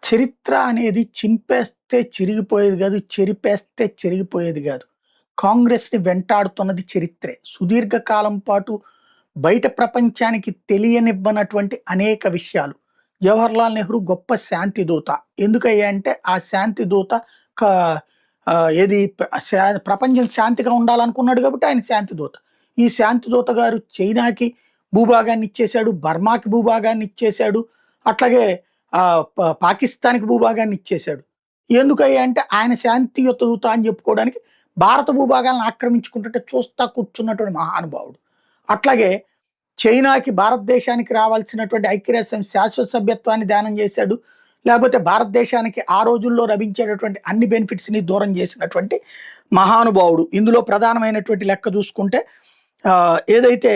చరిత్ర అనేది చింపేస్తే చిరిగిపోయేది గాదు. చెరిపేస్తే చెరిగిపోయేది గాదు. కాంగ్రెస్‌ని వెంటాడుతున్నది చరిత్రే. సుదీర్ఘ కాలం పాటు బయట ప్రపంచానికి తెలియనివ్వనటువంటి అనేక విషయాలు. జవహర్లాల్ నెహ్రూ గొప్ప శాంతి దూత. ఎందుకయ్యా అంటే ఆ శాంతి దూత క ఏది ప్రపంచం శాంతిగా ఉండాలనుకున్నాడు కాబట్టి ఆయన శాంతి దూత. ఈ శాంతి దూత గారు చైనాకి భూభాగాన్ని ఇచ్చేశాడు. బర్మాకి భూభాగాన్ని ఇచ్చేశాడు. అట్లాగే పాకిస్తాన్‌కి భూభాగాన్ని ఇచ్చేశాడు. ఎందుకయ్యా అంటే ఆయన శాంతియుత దూత అని చెప్పుకోవడానికి భారత భూభాగాలను ఆక్రమించుకుంటుంటే చూస్తా కూర్చున్నటువంటి మహానుభావుడు. అట్లాగే చైనాకి భారతదేశానికి రావాల్సినటువంటి ఐక్యరాజ్య సమితి శాశ్వత సభ్యత్వాన్ని దానం చేశాడు. లేకపోతే భారతదేశానికి ఆ రోజుల్లో లభించేటటువంటి అన్ని బెనిఫిట్స్‌ని దూరం చేసినటువంటి మహానుభావుడు. ఇందులో ప్రధానమైనటువంటి లెక్క చూసుకుంటే ఏదైతే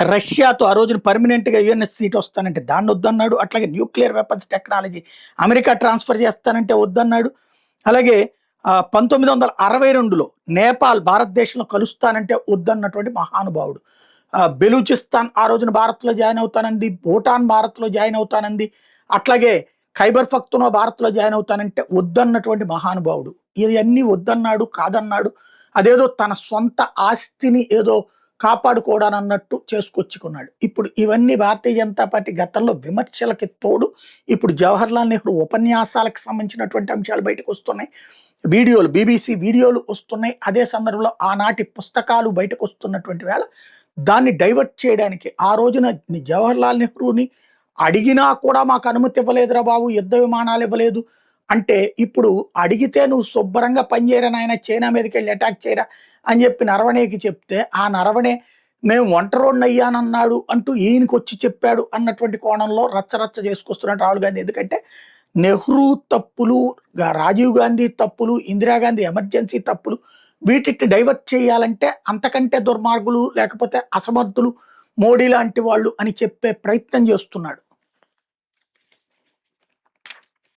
రష్యాతో ఆ రోజున పర్మనెంట్‌గా యూఎన్ఎస్ సీట్ వస్తానంటే దాన్ని వద్దన్నాడు. అట్లాగే nuclear weapons technology America transfer చేస్తానంటే వద్దన్నాడు. అలాగే 1962లో నేపాల్ భారతదేశంలో కలుస్తానంటే వద్దన్నటువంటి మహానుభావుడు. బెలూచిస్తాన్ ఆ రోజున భారత్‌లో జాయిన్ అవుతానంది. భూటాన్ భారత్‌లో జాయిన్ అవుతానంది. అట్లాగే ఖైబర్ పఖ్తూన్‌వా భారత్‌లో జాయిన్ అవుతానంటే వద్దన్నటువంటి మహానుభావుడు. ఇవన్నీ వద్దన్నాడు, కాదన్నాడు. అదేదో తన సొంత ఆస్తిని ఏదో కాపాడుకోవడానన్నట్టు చేసుకొచ్చుకున్నాడు. ఇప్పుడు ఇవన్నీ భారతీయ జనతా పార్టీ గతంలో విమర్శలకి తోడు ఇప్పుడు జవహర్లాల్ నెహ్రూ ఉపన్యాసాలకు సంబంధించినటువంటి అంశాలు బయటకు వస్తున్నాయి. వీడియోలు బీబీసీ వీడియోలు వస్తున్నాయి. అదే సందర్భంలో ఆనాటి పుస్తకాలు బయటకు వస్తున్నటువంటి వేళ దాన్ని డైవర్ట్ చేయడానికి ఆ రోజున జవహర్లాల్ నెహ్రూని అడిగినా కూడా మాకు అనుమతి ఇవ్వలేదురా బాబు, యుద్ధ విమానాలు ఇవ్వలేదు అంటే ఇప్పుడు అడిగితే నువ్వు శుభ్రంగా పనిచేయరా నాయన, చైనా మీదకి వెళ్ళి అటాక్ చేయరా అని చెప్పి నరవణేకి చెప్తే ఆ నరవణే మేము ఒంటరోడిని అయ్యానన్నాడు అంటూ ఈయనకి వచ్చి చెప్పాడు అన్నటువంటి కోణంలో రచ్చరచ్చ చేసుకొస్తున్నాడు రాహుల్ గాంధీ. ఎందుకంటే నెహ్రూ తప్పులు, రాజీవ్ గాంధీ తప్పులు, ఇందిరాగాంధీ ఎమర్జెన్సీ తప్పులు వీటిని డైవర్ట్ చేయాలంటే అంతకంటే దుర్మార్గులు లేకపోతే అసమర్థులు మోడీ లాంటి వాళ్ళు అని చెప్పే ప్రయత్నం చేస్తున్నాడు.